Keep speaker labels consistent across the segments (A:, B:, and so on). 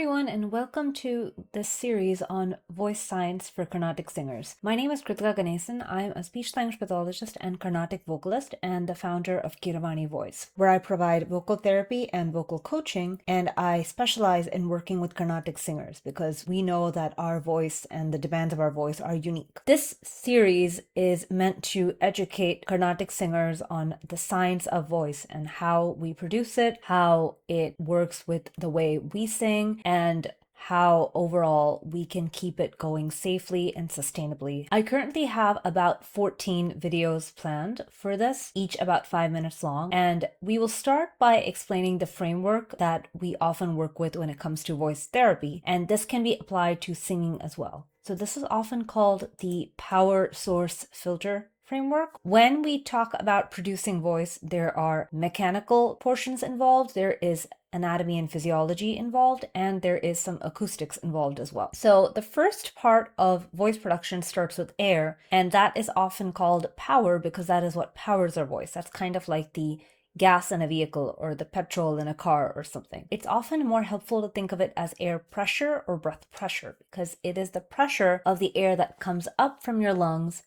A: everyone, and welcome to this series on voice science for Carnatic singers. My name is Krithika and I'm a speech language pathologist and Carnatic vocalist and the founder of Kiravani Voice, where I provide vocal therapy and vocal coaching, and I specialize in working with Carnatic singers because we know that our voice and the demands of our voice are unique. This series is meant to educate Carnatic singers on the science of voice and how we produce it, how it works with the way we sing, and how overall we can keep it going safely and sustainably. I currently have about 14 videos planned for this, each about 5 minutes long, and we will start by explaining the framework that we often work with when it comes to voice therapy, and this can be applied to singing as well. So this is often called the power source filter framework. When we talk about producing voice, there are mechanical portions involved, there is anatomy and physiology involved, and there is some acoustics involved as well. So the first part of voice production starts with air, and that is often called power because that is what powers our voice. That's kind of like the gas in a vehicle or the petrol in a car or something. It's often more helpful to think of it as air pressure or breath pressure because it is the pressure of the air that comes up from your lungs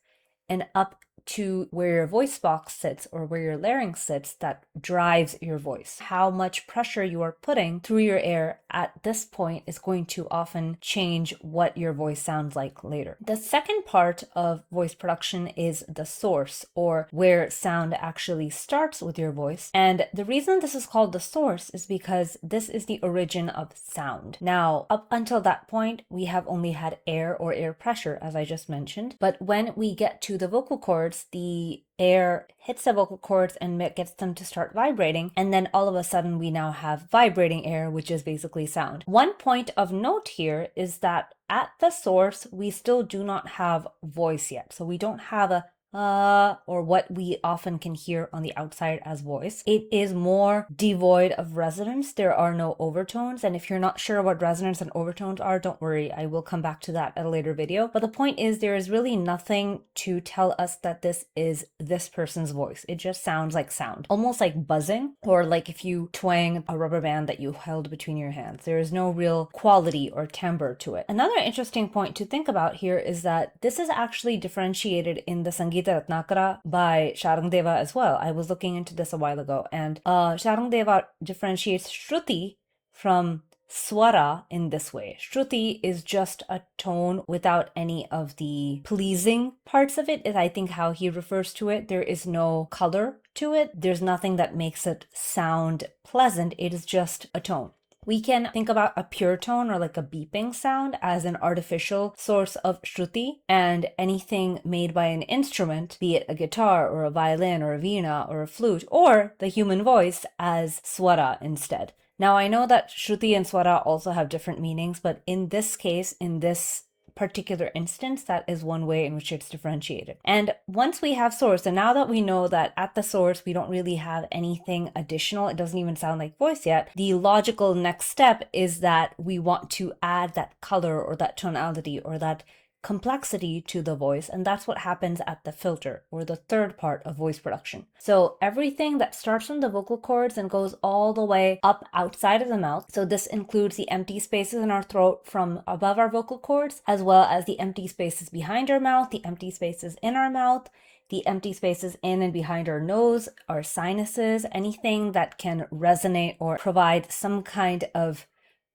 A: and up to where your voice box sits or where your larynx sits that drives your voice. How much pressure you are putting through your air at this point is going to often change what your voice sounds like later. The second part of voice production is the source, or where sound actually starts with your voice. And the reason this is called the source is because this is the origin of sound. Now, up until that point, we have only had air or air pressure, as I just mentioned. But when we get to the vocal cords, the air hits the vocal cords and gets them to start vibrating, and then all of a sudden we now have vibrating air, which is basically sound. One point of note here is that at the source we still do not have voice yet, so we don't have a or what we often can hear on the outside as voice. It is more devoid of resonance. There are no overtones, and if you're not sure what resonance and overtones are, don't worry, I will come back to that at a later video. But the point is, there is really nothing to tell us that this is this person's voice. It just sounds like sound, almost like buzzing, or like if you twang a rubber band that you held between your hands. There is no real quality or timbre to it. Another interesting point to think about here is that this is actually differentiated in the Sangeeta Ratnakara by Sharangdeva as well. I was looking into this a while ago, and Sharangdeva differentiates Shruti from Swara in this way. Shruti is just a tone without any of the pleasing parts of it, is I think how he refers to it. There is no color to it. There's nothing that makes it sound pleasant. It is just a tone. We can think about a pure tone or like a beeping sound as an artificial source of Shruti, and anything made by an instrument, be it a guitar or a violin or a veena or a flute or the human voice, as Swara instead. Now I know that Shruti and Swara also have different meanings, but in this case, in this particular instance, that is one way in which it's differentiated. And once we have source, and now that we know that at the source we don't really have anything additional, it doesn't even sound like voice yet, the logical next step is that we want to add that color or that tonality or that complexity to the voice, and that's what happens at the filter, or the third part of voice production. So everything that starts from the vocal cords and goes all the way up outside of the mouth, so this includes the empty spaces in our throat from above our vocal cords, as well as the empty spaces behind our mouth, the empty spaces in our mouth, the empty spaces in and behind our nose, our sinuses, anything that can resonate or provide some kind of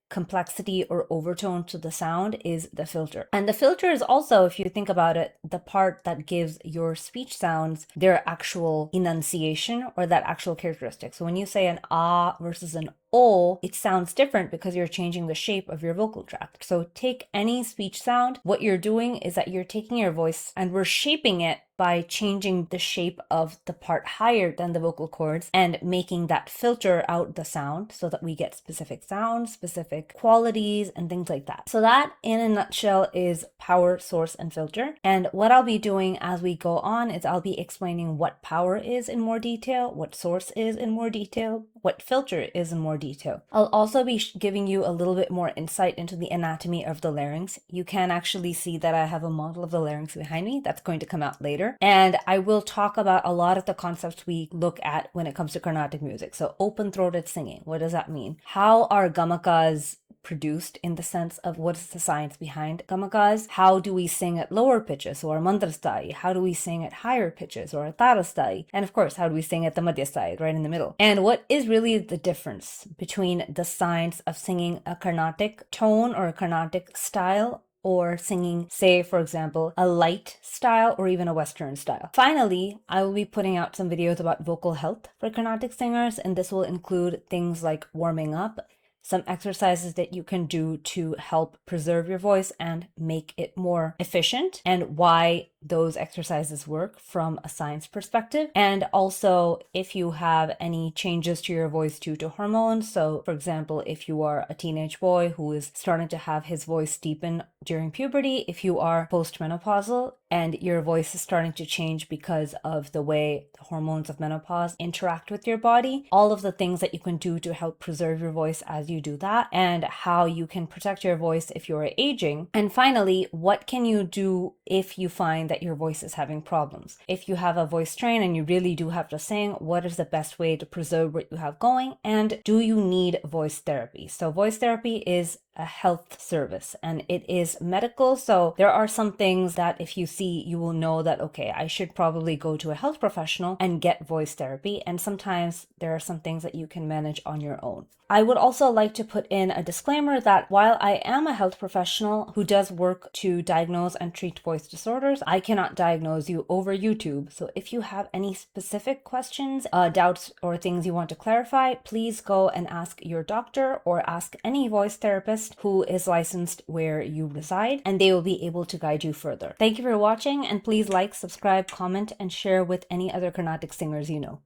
A: complexity or overtone to the sound is the filter. And the filter is also, if you think about it, the part that gives your speech sounds their actual enunciation or that actual characteristic. So when you say an ah versus an O, it sounds different because you're changing the shape of your vocal tract. So take any speech sound. What you're doing is that you're taking your voice and we're shaping it by changing the shape of the part higher than the vocal cords and making that filter out the sound so that we get specific sounds, specific qualities, and things like that. So that, in a nutshell, is power, source, and filter. And what I'll be doing as we go on is I'll be explaining what power is in more detail, what source is in more detail, what filter is in more detail. I'll also be giving you a little bit more insight into the anatomy of the larynx. You can actually see that I have a model of the larynx behind me that's going to come out later. And I will talk about a lot of the concepts we look at when it comes to Carnatic music. So open-throated singing, what does that mean? How are gamakas produced in the sense of what is the science behind gamakas. How do we sing at lower pitches or mandrastai? How do we sing at higher pitches or tarastai? And of course, how do we sing at the madhyastai, right in the middle? And what is really the difference between the science of singing a Carnatic tone or a Carnatic style or singing, say, for example, a light style or even a Western style. Finally, I will be putting out some videos about vocal health for Carnatic singers, and this will include things like warming up, some exercises that you can do to help preserve your voice and make it more efficient, and why those exercises work from a science perspective. And also, if you have any changes to your voice due to hormones, so for example, if you are a teenage boy who is starting to have his voice deepen during puberty, if you are postmenopausal and your voice is starting to change because of the way the hormones of menopause interact with your body, all of the things that you can do to help preserve your voice as you do that, and how you can protect your voice if you're aging. And finally, what can you do if you find that your voice is having problems? If you have a voice strain and you really do have to sing, what is the best way to preserve what you have going? And do you need voice therapy? So voice therapy is a health service and it is medical. So there are some things that if you see, you will know that, okay, I should probably go to a health professional and get voice therapy. And sometimes there are some things that you can manage on your own. I would also like to put in a disclaimer that while I am a health professional who does work to diagnose and treat voice disorders, I cannot diagnose you over YouTube. So if you have any specific questions, doubts, or things you want to clarify, please go and ask your doctor or ask any voice therapist who is licensed where you reside, and they will be able to guide you further. Thank you for watching, and please like, subscribe, comment, and share with any other Carnatic singers you know.